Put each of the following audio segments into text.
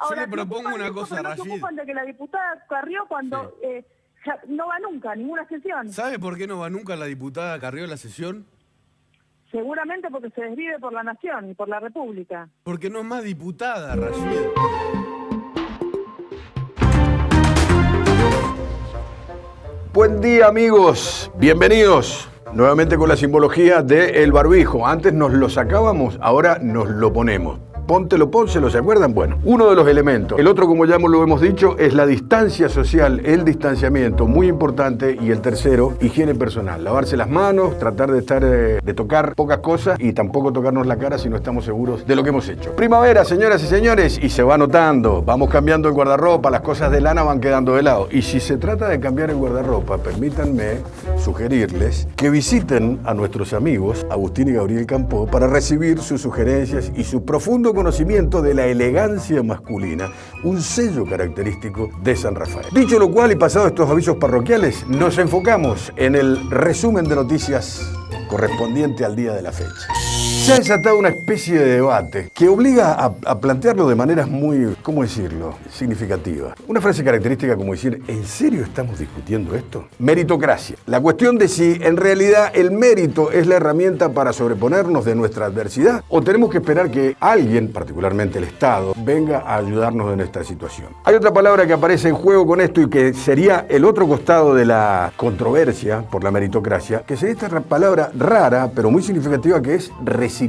Yo Ahora, le propongo una cosa, no se Rashid. ocupan de que la diputada Carrió cuando no va nunca a ninguna sesión. ¿Sabe por qué no va nunca la diputada Carrió a la sesión? Seguramente porque se desvive por la nación y por la república. Porque no es más diputada, Rashid. Buen día, amigos, bienvenidos nuevamente con la simbología del barbijo. Antes nos lo sacábamos, ahora nos lo ponemos. Póntelo, pónselo, ¿se acuerdan? Bueno, uno de los elementos. El otro, como ya lo hemos dicho, es la distancia social, el distanciamiento, muy importante. Y el tercero, higiene personal. Lavarse las manos, tratar de tocar pocas cosas y tampoco tocarnos la cara si no estamos seguros de lo que hemos hecho. Primavera, señoras y señores, y se va notando. Vamos cambiando el guardarropa, las cosas de lana van quedando de lado. Y si se trata de cambiar el guardarropa, permítanme sugerirles que visiten a nuestros amigos Agustín y Gabriel Campó para recibir sus sugerencias y su profundo conocimiento de la elegancia masculina, un sello característico de San Rafael. Dicho lo cual y pasado estos avisos parroquiales, nos enfocamos en el resumen de noticias correspondiente al día de la fecha. Se ha desatado una especie de debate que obliga a plantearlo de maneras muy, ¿cómo decirlo?, significativas. Una frase característica como decir, ¿en serio estamos discutiendo esto? Meritocracia. La cuestión de si en realidad el mérito es la herramienta para sobreponernos de nuestra adversidad o tenemos que esperar que alguien, particularmente el Estado, venga a ayudarnos en esta situación. Hay otra palabra que aparece en juego con esto y que sería el otro costado de la controversia por la meritocracia, que sería esta palabra rara pero muy significativa que es resiliencia.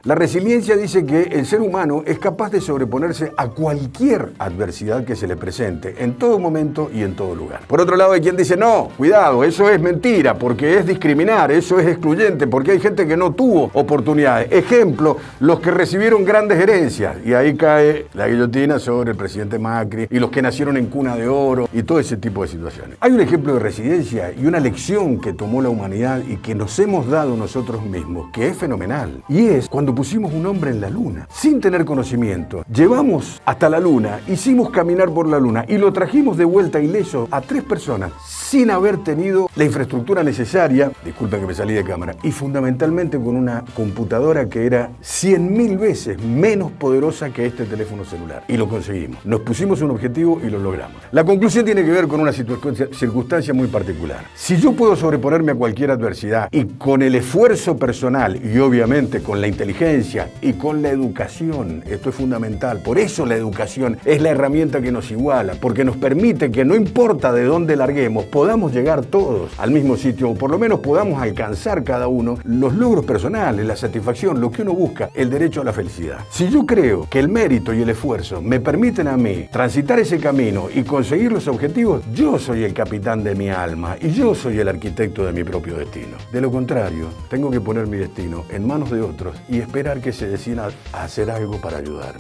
La resiliencia dice que el ser humano es capaz de sobreponerse a cualquier adversidad que se le presente, en todo momento y en todo lugar. Por otro lado hay quien dice, no, cuidado, eso es mentira, porque es discriminar, eso es excluyente, porque hay gente que no tuvo oportunidades. Ejemplo, los que recibieron grandes herencias, y ahí cae la guillotina sobre el presidente Macri, y los que nacieron en cuna de oro, y todo ese tipo de situaciones. Hay un ejemplo de resiliencia y una lección que tomó la humanidad y que nos hemos dado nosotros mismos, que es fenomenal. Y es cuando pusimos un hombre en la luna, sin tener conocimiento. Llevamos hasta la luna, hicimos caminar por la luna y lo trajimos de vuelta ileso a 3 personas, sin haber tenido la infraestructura necesaria, disculpen que me salí de cámara, y fundamentalmente con una computadora que era 100.000 veces menos poderosa que este teléfono celular. Y lo conseguimos. Nos pusimos un objetivo y lo logramos. La conclusión tiene que ver con una circunstancia muy particular. Si yo puedo sobreponerme a cualquier adversidad y con el esfuerzo personal y obviamente con la inteligencia y con la educación, esto es fundamental, por eso la educación es la herramienta que nos iguala, porque nos permite que no importa de dónde larguemos, podamos llegar todos al mismo sitio, o por lo menos podamos alcanzar cada uno los logros personales, la satisfacción, lo que uno busca, el derecho a la felicidad. Si yo creo que el mérito y el esfuerzo me permiten a mí transitar ese camino y conseguir los objetivos, yo soy el capitán de mi alma y yo soy el arquitecto de mi propio destino. De lo contrario, tengo que poner mi destino en manos de otros y esperar que se decidan a hacer algo para ayudar.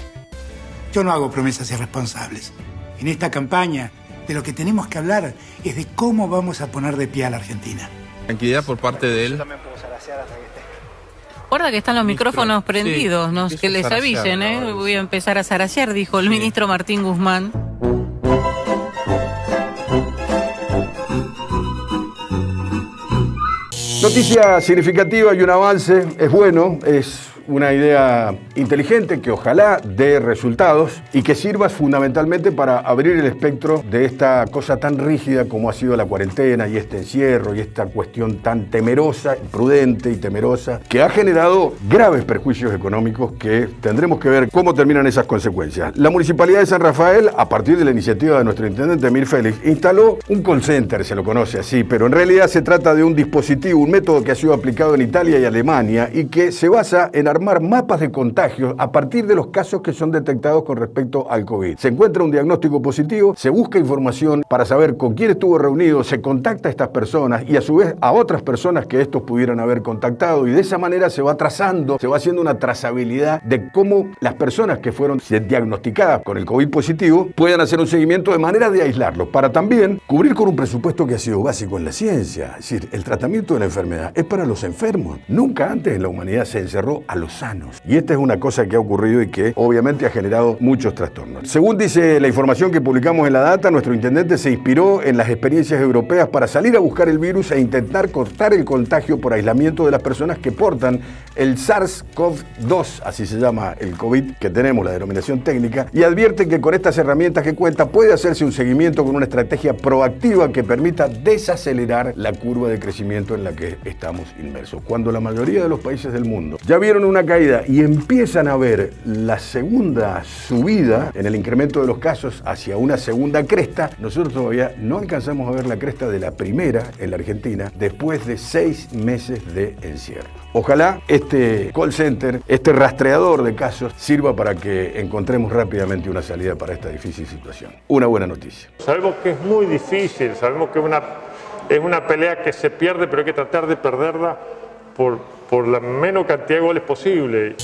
Yo no hago promesas irresponsables. En esta campaña, de lo que tenemos que hablar es de cómo vamos a poner de pie a la Argentina. Tranquilidad por parte de él. Recuerda que están los micrófonos prendidos, sí, ¿no? Que les avisen, ¿eh? Voy a empezar a zarasear, dijo el ministro Martín Guzmán. Noticia significativa y un avance, es bueno, es una idea inteligente que ojalá dé resultados y que sirva fundamentalmente para abrir el espectro de esta cosa tan rígida como ha sido la cuarentena y este encierro y esta cuestión tan temerosa, prudente y temerosa, que ha generado graves perjuicios económicos que tendremos que ver cómo terminan esas consecuencias. La Municipalidad de San Rafael, a partir de la iniciativa de nuestro intendente Emir Félix, instaló un call center, se lo conoce así, pero en realidad se trata de un dispositivo, un método que ha sido aplicado en Italia y Alemania y que se basa en armar mapas de contagios a partir de los casos que son detectados con respecto al COVID. Se encuentra un diagnóstico positivo, se busca información para saber con quién estuvo reunido, se contacta a estas personas y a su vez a otras personas que estos pudieran haber contactado y de esa manera se va trazando, se va haciendo una trazabilidad de cómo las personas que fueron diagnosticadas con el COVID positivo puedan hacer un seguimiento de manera de aislarlos para también cubrir con un presupuesto que ha sido básico en la ciencia. Es decir, el tratamiento de la enfermedad es para los enfermos. Nunca antes en la humanidad se encerró a los sanos. Y esta es una cosa que ha ocurrido y que obviamente ha generado muchos trastornos. Según dice la información que publicamos en La Data, nuestro intendente se inspiró en las experiencias europeas para salir a buscar el virus e intentar cortar el contagio por aislamiento de las personas que portan el SARS-CoV-2, así se llama el COVID que tenemos, la denominación técnica, y advierte que con estas herramientas que cuenta puede hacerse un seguimiento con una estrategia proactiva que permita desacelerar la curva de crecimiento en la que estamos inmersos. Cuando la mayoría de los países del mundo ya vieron una caída y empiezan a ver la segunda subida en el incremento de los casos hacia una segunda cresta, nosotros todavía no alcanzamos a ver la cresta de la primera en la Argentina después de 6 meses de encierro. Ojalá este call center, este rastreador de casos, sirva para que encontremos rápidamente una salida para esta difícil situación. Una buena noticia. Sabemos que es muy difícil, sabemos que es una pelea que se pierde, pero hay que tratar de perderla por la menor cantidad de goles posible.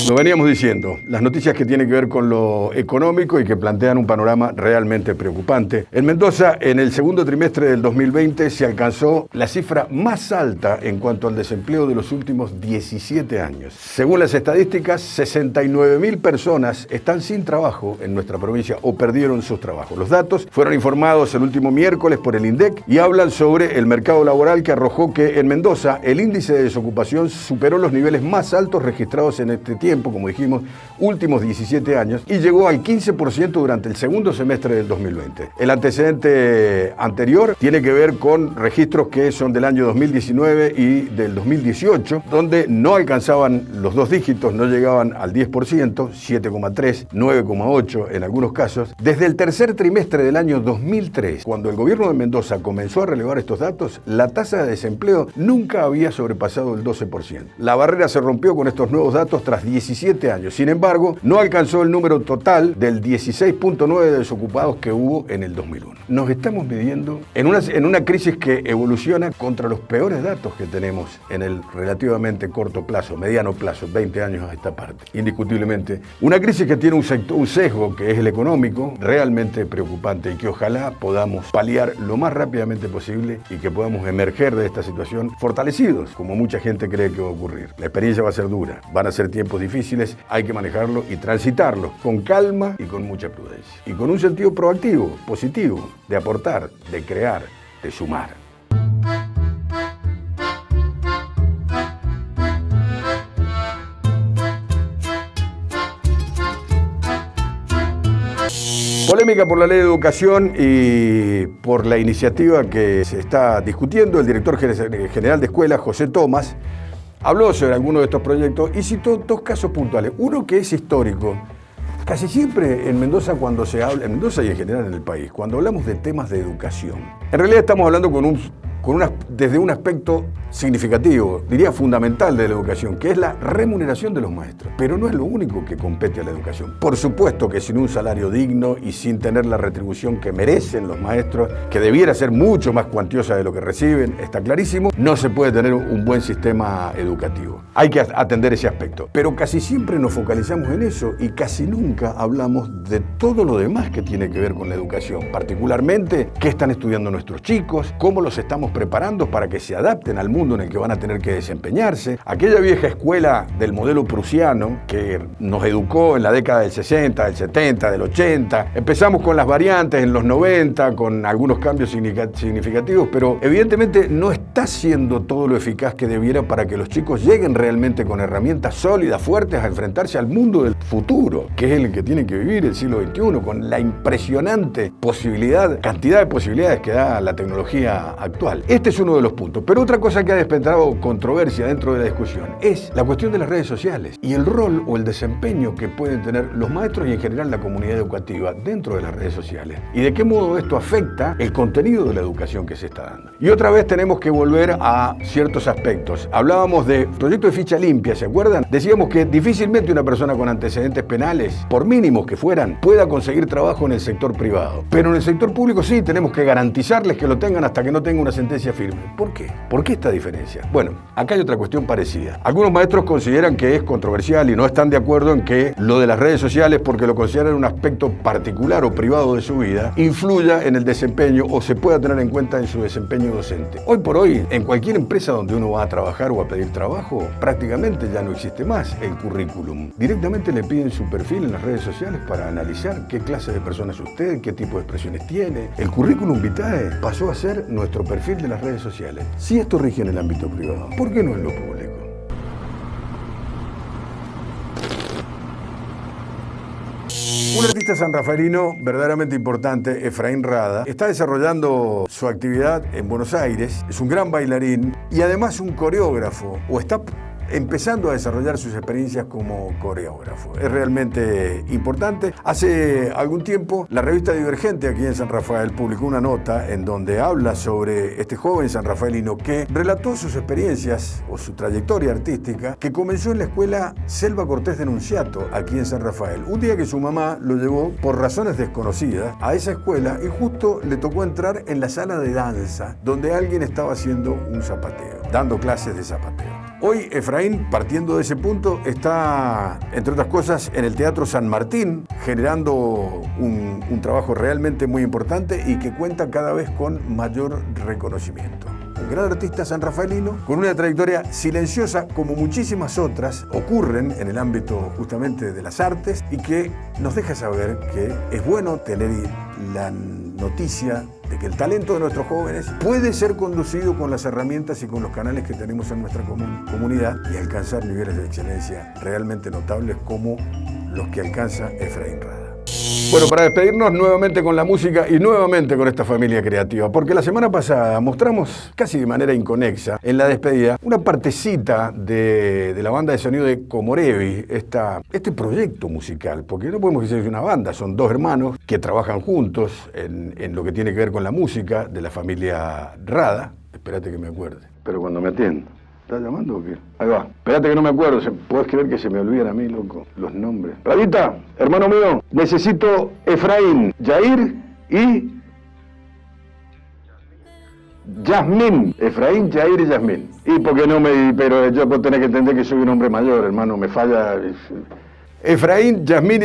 Lo veníamos diciendo, las noticias que tienen que ver con lo económico y que plantean un panorama realmente preocupante. En Mendoza, en el segundo trimestre del 2020, se alcanzó la cifra más alta en cuanto al desempleo de los últimos 17 años. Según las estadísticas, 69.000 personas están sin trabajo en nuestra provincia o perdieron sus trabajos. Los datos fueron informados el último miércoles por el INDEC y hablan sobre el mercado laboral, que arrojó que en Mendoza el índice de desocupación superó los niveles más altos registrados en este tiempo, como dijimos, últimos 17 años, y llegó al 15% durante el segundo semestre del 2020. El antecedente anterior tiene que ver con registros que son del año 2019 y del 2018, donde no alcanzaban los 2 dígitos, no llegaban al 10%, 7,3, 9,8 en algunos casos. Desde el tercer trimestre del año 2003, cuando el gobierno de Mendoza comenzó a relevar estos datos, la tasa de desempleo nunca había sobrepasado el 12%. La barrera se rompió con estos nuevos datos tras 17 años. Sin embargo, no alcanzó el número total del 16.9 de desocupados que hubo en el 2001. Nos estamos midiendo en una crisis que evoluciona contra los peores datos que tenemos en el relativamente corto plazo, mediano plazo, 20 años a esta parte. Indiscutiblemente, una crisis que tiene un sesgo que es el económico, realmente preocupante, y que ojalá podamos paliar lo más rápidamente posible y que podamos emerger de esta situación fortalecidos, como mucha gente cree que va a ocurrir. La experiencia va a ser dura, van a ser tiempos difíciles, hay que manejarlo y transitarlo con calma y con mucha prudencia. Y con un sentido proactivo, positivo, de aportar, de crear, de sumar. Polémica por la ley de educación y por la iniciativa que se está discutiendo. El director general de escuelas, José Tomás, habló sobre algunos de estos proyectos y citó 2 casos puntuales. Uno que es histórico. Casi siempre en Mendoza, cuando se habla, en Mendoza y en general en el país, cuando hablamos de temas de educación, en realidad estamos hablando desde un aspecto significativo, diría fundamental de la educación, que es la remuneración de los maestros. Pero no es lo único que compete a la educación. Por supuesto que sin un salario digno y sin tener la retribución que merecen los maestros, que debiera ser mucho más cuantiosa de lo que reciben, está clarísimo, no se puede tener un buen sistema educativo. Hay que atender ese aspecto. Pero casi siempre nos focalizamos en eso y casi nunca hablamos de todo lo demás que tiene que ver con la educación. Particularmente, qué están estudiando nuestros chicos, cómo los estamos preparando para que se adapten al mundo en el que van a tener que desempeñarse. Aquella vieja escuela del modelo prusiano que nos educó en la década del 60, del 70, del 80. Empezamos con las variantes en los 90, con algunos cambios significativos, pero evidentemente no está siendo todo lo eficaz que debiera para que los chicos lleguen realmente con herramientas sólidas, fuertes, a enfrentarse al mundo del futuro, que es el que tiene que vivir el siglo XXI, con la impresionante cantidad de posibilidades que da la tecnología actual. Este es uno de los puntos. Pero otra cosa que ha despertado controversia dentro de la discusión es la cuestión de las redes sociales y el rol o el desempeño que pueden tener los maestros y en general la comunidad educativa dentro de las redes sociales y de qué modo esto afecta el contenido de la educación que se está dando. Y otra vez tenemos que volver a ciertos aspectos. Hablábamos de proyecto de ficha limpia, ¿se acuerdan? Decíamos que difícilmente una persona con antecedentes penales, por mínimos que fueran, pueda conseguir trabajo en el sector privado. Pero en el sector público sí, tenemos que garantizarles que lo tengan hasta que no tenga una sentencia sentencia firme. ¿Por qué? ¿Por qué esta diferencia? Bueno, acá hay otra cuestión parecida. Algunos maestros consideran que es controversial y no están de acuerdo en que lo de las redes sociales, porque lo consideran un aspecto particular o privado de su vida, influya en el desempeño o se pueda tener en cuenta en su desempeño docente. Hoy por hoy, en cualquier empresa donde uno va a trabajar o a pedir trabajo, prácticamente ya no existe más el currículum. Directamente le piden su perfil en las redes sociales para analizar qué clase de persona es usted, qué tipo de expresiones tiene. El currículum vitae pasó a ser nuestro perfil de las redes sociales. Si esto rige en el ámbito privado, ¿por qué no en lo público? Un artista sanrafaelino verdaderamente importante, Efraín Rada, está desarrollando su actividad en Buenos Aires, es un gran bailarín y además un coreógrafo, o está empezando a desarrollar sus experiencias como coreógrafo. Es realmente importante. Hace algún tiempo, la revista Divergente aquí en San Rafael publicó una nota en donde habla sobre este joven sanrafaelino que relató sus experiencias o su trayectoria artística, que comenzó en la escuela Selva Cortés de Nunziato, aquí en San Rafael. Un día que su mamá lo llevó, por razones desconocidas, a esa escuela y justo le tocó entrar en la sala de danza, donde alguien estaba haciendo un zapateo, dando clases de zapateo. Hoy Efraín, partiendo de ese punto, está, entre otras cosas, en el Teatro San Martín, generando un trabajo realmente muy importante y que cuenta cada vez con mayor reconocimiento. Un gran artista sanrafaelino, con una trayectoria silenciosa como muchísimas otras ocurren en el ámbito justamente de las artes y que nos deja saber que es bueno tener la noticia de que el talento de nuestros jóvenes puede ser conducido con las herramientas y con los canales que tenemos en nuestra comunidad y alcanzar niveles de excelencia realmente notables como los que alcanza Efraín Rada. Bueno, para despedirnos nuevamente con la música y nuevamente con esta familia creativa, porque la semana pasada mostramos casi de manera inconexa en la despedida una partecita de la banda de sonido de Comorevi, este proyecto musical, porque no podemos decir que es una banda, son dos hermanos que trabajan juntos en lo que tiene que ver con la música de la familia Rada. Espérate que me acuerde, pero cuando me atiendo. ¿Estás llamando o qué? Ahí va. Espérate que no me acuerdo. ¿Puedes creer que se me olvidan a mí, loco, los nombres? Radita, hermano mío, necesito Efraín, Yair y Yasmín. Efraín, Yair y Yasmín. Y porque no me... Pero yo puedo tener que entender que soy un hombre mayor, hermano. Me falla... Efraín, Yasmín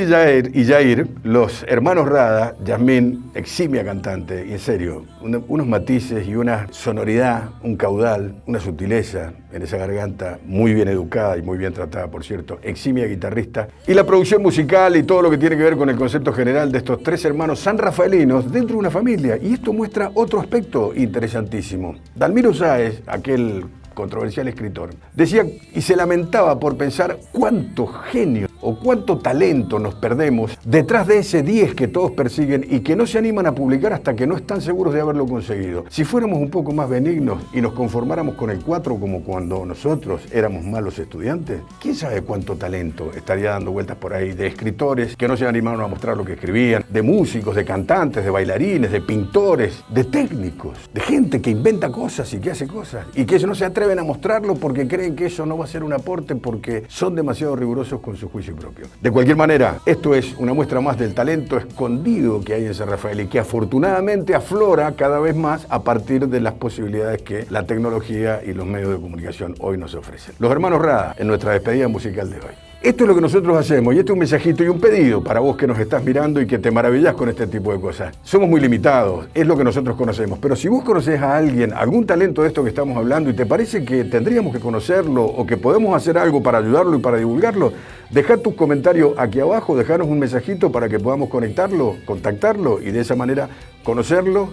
y Yair, los hermanos Rada, Yasmín, eximia cantante, y en serio, unos matices y una sonoridad, un caudal, una sutileza en esa garganta, muy bien educada y muy bien tratada, por cierto, eximia guitarrista, y la producción musical y todo lo que tiene que ver con el concepto general de estos tres hermanos sanrafaelinos dentro de una familia, y esto muestra otro aspecto interesantísimo. Dalmiro Sáez, aquel controversial escritor, decía y se lamentaba por pensar cuánto genio o cuánto talento nos perdemos detrás de ese 10 que todos persiguen y que no se animan a publicar hasta que no están seguros de haberlo conseguido. Si fuéramos un poco más benignos y nos conformáramos con el 4 como cuando nosotros éramos malos estudiantes, quién sabe cuánto talento estaría dando vueltas por ahí de escritores que no se animaron a mostrar lo que escribían, de músicos, de cantantes, de bailarines, de pintores, de técnicos, de gente que inventa cosas y que hace cosas y que ellos no se atreven a mostrarlo porque creen que eso no va a ser un aporte porque son demasiado rigurosos con su juicio propio. De cualquier manera, esto es una muestra más del talento escondido que hay en San Rafael y que afortunadamente aflora cada vez más a partir de las posibilidades que la tecnología y los medios de comunicación hoy nos ofrecen. Los hermanos Rada, en nuestra despedida musical de hoy. Esto es lo que nosotros hacemos y este es un mensajito y un pedido para vos que nos estás mirando y que te maravillás con este tipo de cosas. Somos muy limitados, es lo que nosotros conocemos, pero si vos conocés a alguien, algún talento de esto que estamos hablando y te parece que tendríamos que conocerlo o que podemos hacer algo para ayudarlo y para divulgarlo, dejá tus comentarios aquí abajo, dejanos un mensajito para que podamos conectarlo, contactarlo y de esa manera conocerlo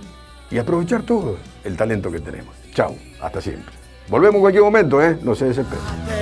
y aprovechar todo el talento que tenemos. Chau, hasta siempre. Volvemos en cualquier momento, no se desesperen.